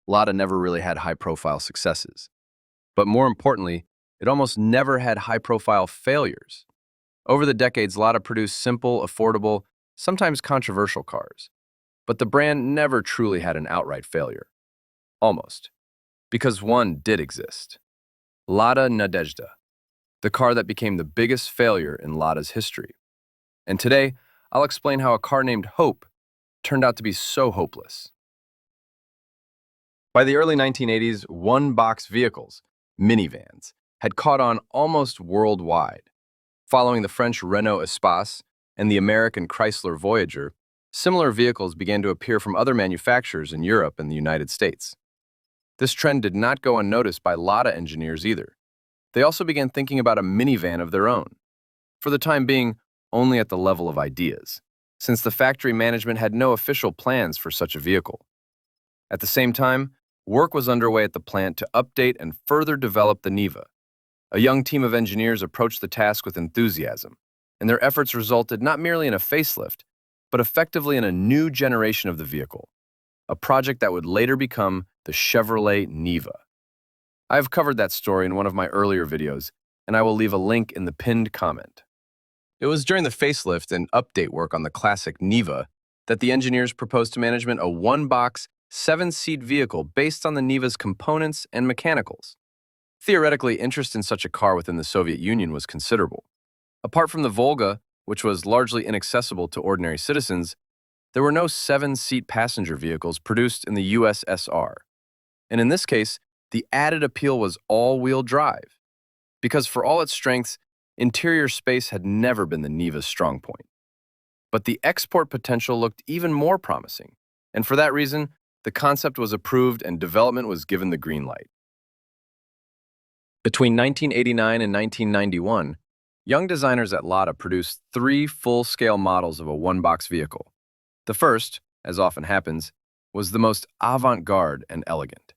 Lada never really had high-profile successes. But more importantly, it almost never had high-profile failures. Over the decades, Lada produced simple, affordable, sometimes controversial cars. But the brand never truly had an outright failure. Almost. Because one did exist. Lada Nadezhda, the car that became the biggest failure in Lada's history. And today, I'll explain how a car named Hope turned out to be so hopeless. By the early 1980s, one-box vehicles, minivans, had caught on almost worldwide. Following the French Renault Espace and the American Chrysler Voyager, similar vehicles began to appear from other manufacturers in Europe and the United States. This trend did not go unnoticed by Lada engineers either. They also began thinking about a minivan of their own, for the time being only at the level of ideas, since the factory management had no official plans for such a vehicle. At the same time, work was underway at the plant to update and further develop the Niva. A young team of engineers approached the task with enthusiasm, and their efforts resulted not merely in a facelift, but effectively in a new generation of the vehicle, a project that would later become the Chevrolet Niva. I have covered that story in one of my earlier videos, and I will leave a link in the pinned comment. It was during the facelift and update work on the classic Niva that the engineers proposed to management a one-box, seven-seat vehicle based on the Niva's components and mechanicals. Theoretically, interest in such a car within the Soviet Union was considerable. Apart from the Volga, which was largely inaccessible to ordinary citizens, there were no seven-seat passenger vehicles produced in the USSR. And in this case, the added appeal was all-wheel drive, because for all its strengths, interior space had never been the Niva's strong point. But the export potential looked even more promising, and for that reason, the concept was approved and development was given the green light. Between 1989 and 1991, young designers at Lada produced 3 full-scale models of a one-box vehicle. The first, as often happens, was the most avant-garde and elegant.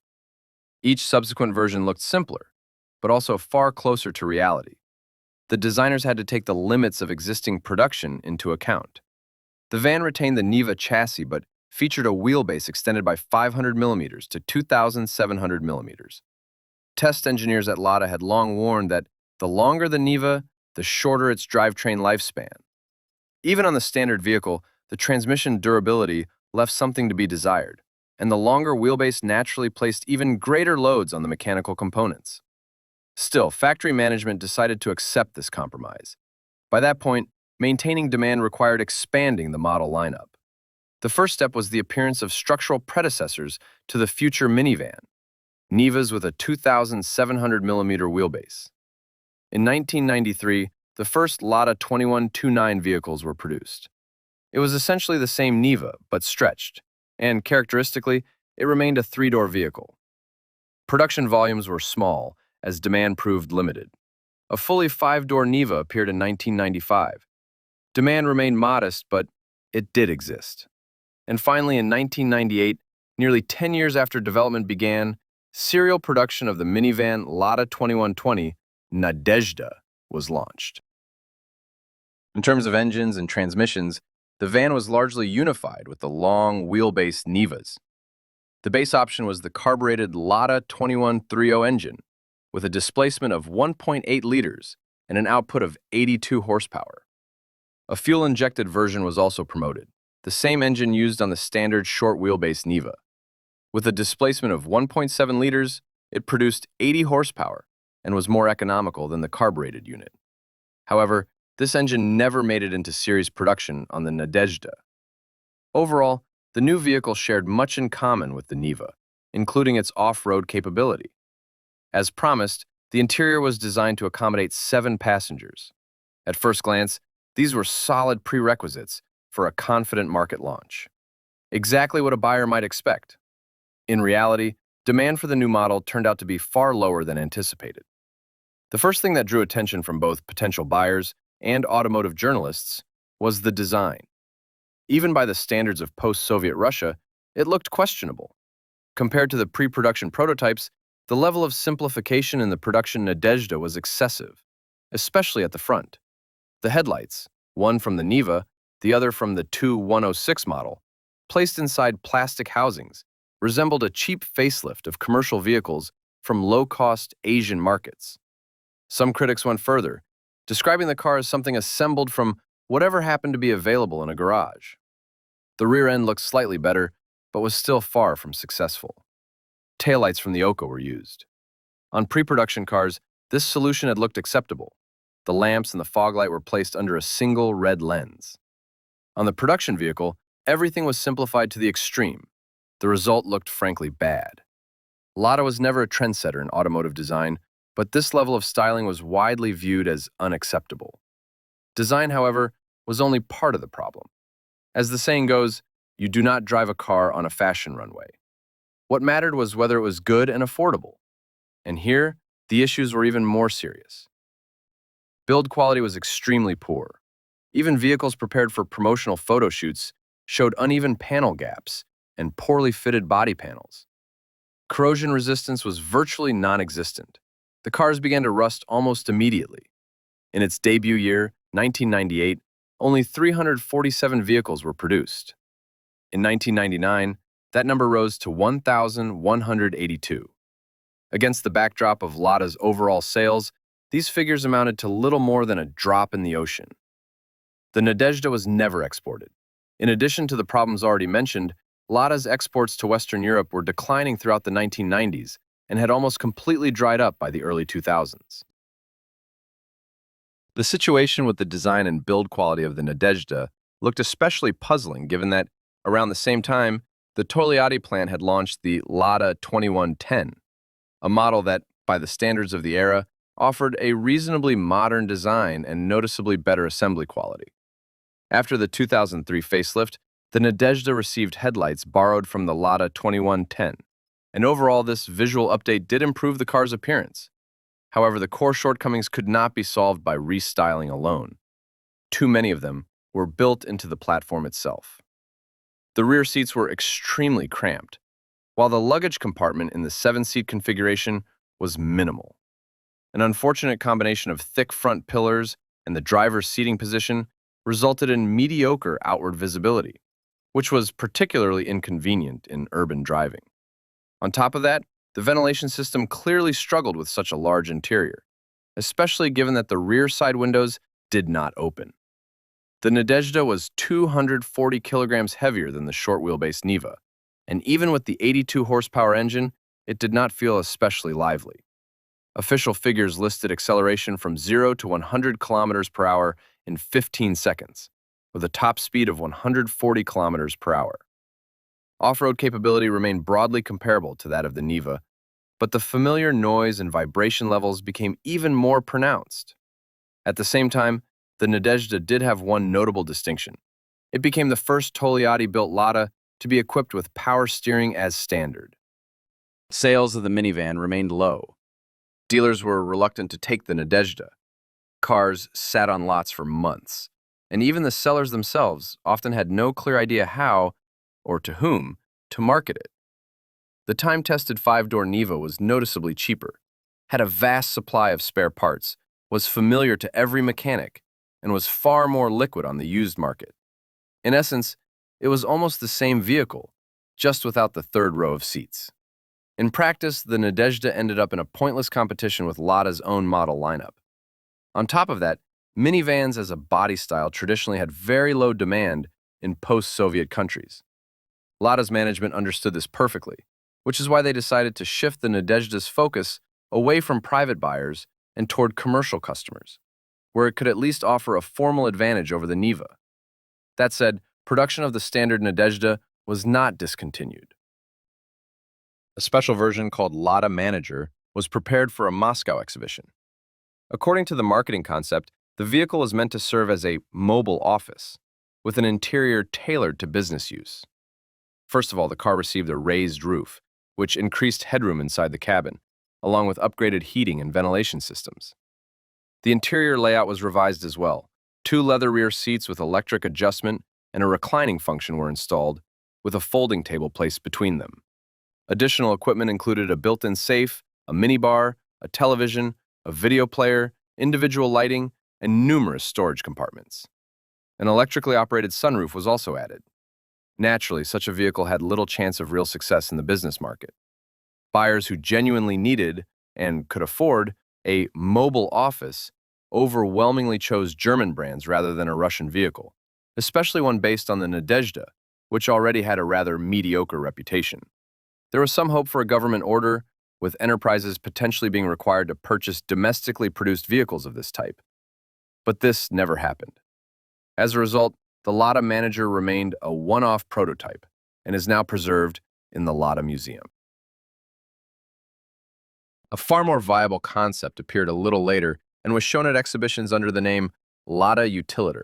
Each subsequent version looked simpler, but also far closer to reality. The designers had to take the limits of existing production into account. The van retained the Niva chassis, but featured a wheelbase extended by 500 millimeters to 2,700 millimeters. Test engineers at Lada had long warned that the longer the Niva, the shorter its drivetrain lifespan. Even on the standard vehicle, the transmission durability left something to be desired, and the longer wheelbase naturally placed even greater loads on the mechanical components. Still, factory management decided to accept this compromise. By that point, maintaining demand required expanding the model lineup. The first step was the appearance of structural predecessors to the future minivan, Nivas with a 2,700 millimeter wheelbase. In 1993, the first Lada 2129 vehicles were produced. It was essentially the same Niva, but stretched, and characteristically, it remained a 3-door vehicle. Production volumes were small, as demand proved limited. A fully 5-door Niva appeared in 1995. Demand remained modest, but it did exist. And finally, in 1998, nearly 10 years after development began, serial production of the minivan Lada 2120 Nadezhda was launched. In terms of engines and transmissions, the van was largely unified with the long wheelbase Nivas. The base option was the carbureted Lada 2130 engine, with a displacement of 1.8 liters and an output of 82 horsepower. A fuel-injected version was also promoted, the same engine used on the standard short wheelbase Niva. With a displacement of 1.7 liters, it produced 80 horsepower and was more economical than the carbureted unit. However, this engine never made it into series production on the Nadezhda. Overall, the new vehicle shared much in common with the Niva, including its off-road capability. As promised, the interior was designed to accommodate 7 passengers. At first glance, these were solid prerequisites for a confident market launch. Exactly what a buyer might expect. In reality, demand for the new model turned out to be far lower than anticipated. The first thing that drew attention from both potential buyers and automotive journalists was the design. Even by the standards of post-Soviet Russia, it looked questionable. Compared to the pre-production prototypes, the level of simplification in the production Nadezhda was excessive, especially at the front. The headlights, one from the Niva, the other from the 2106 model, placed inside plastic housings, resembled a cheap facelift of commercial vehicles from low-cost Asian markets. Some critics went further, describing the car as something assembled from whatever happened to be available in a garage. The rear end looked slightly better, but was still far from successful. Taillights from the Oka were used. On pre-production cars, this solution had looked acceptable. The lamps and the fog light were placed under a single red lens. On the production vehicle, everything was simplified to the extreme. The result looked frankly bad. Lada was never a trendsetter in automotive design, but this level of styling was widely viewed as unacceptable. Design, however, was only part of the problem. As the saying goes, you do not drive a car on a fashion runway. What mattered was whether it was good and affordable. And here, the issues were even more serious. Build quality was extremely poor. Even vehicles prepared for promotional photo shoots showed uneven panel gaps and poorly fitted body panels. Corrosion resistance was virtually non-existent. The cars began to rust almost immediately. In its debut year, 1998, only 347 vehicles were produced. In 1999, that number rose to 1,182. Against the backdrop of Lada's overall sales, these figures amounted to little more than a drop in the ocean. The Nadezhda was never exported. In addition to the problems already mentioned, Lada's exports to Western Europe were declining throughout the 1990s and had almost completely dried up by the early 2000s. The situation with the design and build quality of the Nadezhda looked especially puzzling given that, around the same time, the Togliatti plant had launched the Lada 2110, a model that, by the standards of the era, offered a reasonably modern design and noticeably better assembly quality. After the 2003 facelift, the Nadezhda received headlights borrowed from the Lada 2110, and overall this visual update did improve the car's appearance. However, the core shortcomings could not be solved by restyling alone. Too many of them were built into the platform itself. The rear seats were extremely cramped, while the luggage compartment in the 7-seat configuration was minimal. An unfortunate combination of thick front pillars and the driver's seating position resulted in mediocre outward visibility, which was particularly inconvenient in urban driving. On top of that, the ventilation system clearly struggled with such a large interior, especially given that the rear side windows did not open. The Nadezhda was 240 kilograms heavier than the short-wheelbase Niva, and even with the 82 horsepower engine, it did not feel especially lively. Official figures listed acceleration from 0 to 100 kilometers per hour in 15 seconds, with a top speed of 140 kilometers per hour. Off-road capability remained broadly comparable to that of the Niva, but the familiar noise and vibration levels became even more pronounced. At the same time, the Nadezhda did have one notable distinction. It became the first Togliatti-built Lada to be equipped with power steering as standard. Sales of the minivan remained low. Dealers were reluctant to take the Nadezhda. Cars sat on lots for months, and even the sellers themselves often had no clear idea how, or to whom, to market it. The time-tested 5-door Niva was noticeably cheaper, had a vast supply of spare parts, was familiar to every mechanic, and was far more liquid on the used market. In essence, it was almost the same vehicle, just without the third row of seats. In practice, the Nadezhda ended up in a pointless competition with Lada's own model lineup. On top of that, minivans as a body style traditionally had very low demand in post-Soviet countries. Lada's management understood this perfectly, which is why they decided to shift the Nadezhda's focus away from private buyers and toward commercial customers, where it could at least offer a formal advantage over the Niva. That said, production of the standard Nadezhda was not discontinued. A special version called Lada Manager was prepared for a Moscow exhibition. According to the marketing concept, the vehicle was meant to serve as a mobile office, with an interior tailored to business use. First of all, the car received a raised roof, which increased headroom inside the cabin, along with upgraded heating and ventilation systems. The interior layout was revised as well. 2 leather rear seats with electric adjustment and a reclining function were installed, with a folding table placed between them. Additional equipment included a built-in safe, a minibar, a television, a video player, individual lighting, and numerous storage compartments. An electrically operated sunroof was also added. Naturally, such a vehicle had little chance of real success in the business market. Buyers who genuinely needed and could afford a mobile office overwhelmingly chose German brands rather than a Russian vehicle, especially one based on the Nadezhda, which already had a rather mediocre reputation. There was some hope for a government order, with enterprises potentially being required to purchase domestically produced vehicles of this type. But this never happened. As a result, the Lada Manager remained a one-off prototype and is now preserved in the Lada Museum. A far more viable concept appeared a little later and was shown at exhibitions under the name Lada Utiliter.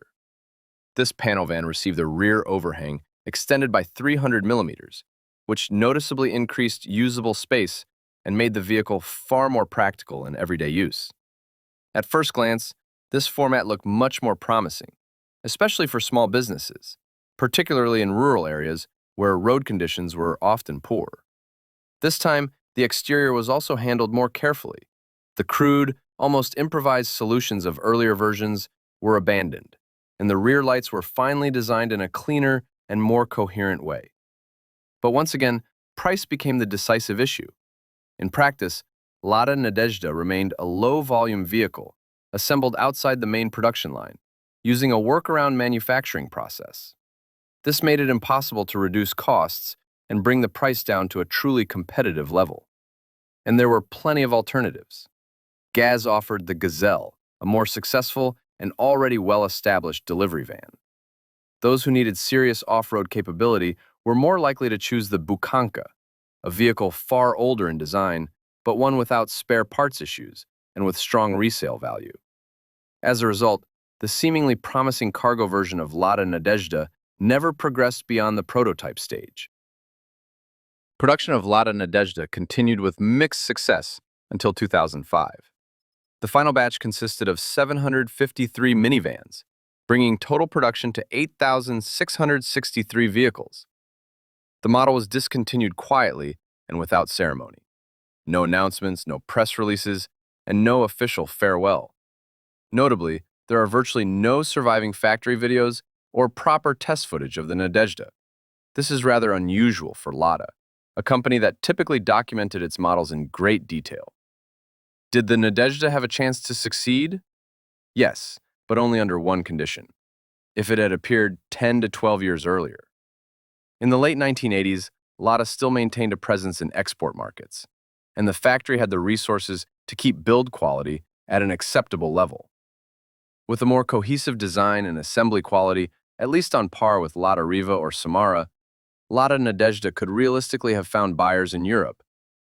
This panel van received a rear overhang extended by 300 millimeters, which noticeably increased usable space and made the vehicle far more practical in everyday use. At first glance, this format looked much more promising, especially for small businesses, particularly in rural areas where road conditions were often poor. This time, the exterior was also handled more carefully. The crude, almost improvised solutions of earlier versions were abandoned, and the rear lights were finally designed in a cleaner and more coherent way. But once again, price became the decisive issue. In practice, Lada Nadezhda remained a low-volume vehicle, assembled outside the main production line, using a workaround manufacturing process. This made it impossible to reduce costs and bring the price down to a truly competitive level. And there were plenty of alternatives. Gaz offered the Gazelle, a more successful and already well-established delivery van. Those who needed serious off-road capability were more likely to choose the Bukanka, a vehicle far older in design, but one without spare parts issues and with strong resale value. As a result, the seemingly promising cargo version of Lada Nadezhda never progressed beyond the prototype stage. Production of Lada Nadezhda continued with mixed success until 2005. The final batch consisted of 753 minivans, bringing total production to 8,663 vehicles. The model was discontinued quietly and without ceremony. No announcements, no press releases, and no official farewell. Notably, there are virtually no surviving factory videos or proper test footage of the Nadezhda. This is rather unusual for Lada, a company that typically documented its models in great detail. Did the Nadezhda have a chance to succeed? Yes, but only under one condition: if it had appeared 10 to 12 years earlier. In the late 1980s, Lada still maintained a presence in export markets, and the factory had the resources to keep build quality at an acceptable level. With a more cohesive design and assembly quality, at least on par with Lada Riva or Samara, Lada Nadezhda could realistically have found buyers in Europe,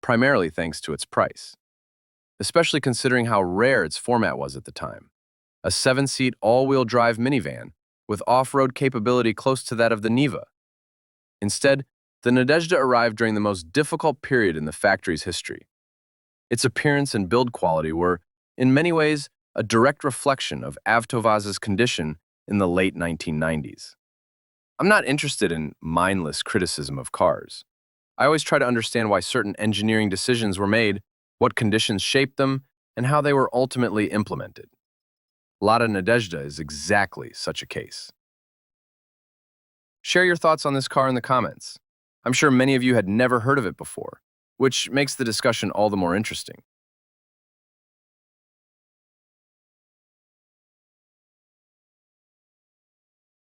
primarily thanks to its price, especially considering how rare its format was at the time: a 7-seat all-wheel drive minivan with off-road capability close to that of the Niva. Instead, the Nadezhda arrived during the most difficult period in the factory's history. Its appearance and build quality were, in many ways, a direct reflection of Avtovaz's condition in the late 1990s. I'm not interested in mindless criticism of cars. I always try to understand why certain engineering decisions were made, what conditions shaped them, and how they were ultimately implemented. Lada Nadezhda is exactly such a case. Share your thoughts on this car in the comments. I'm sure many of you had never heard of it before, which makes the discussion all the more interesting.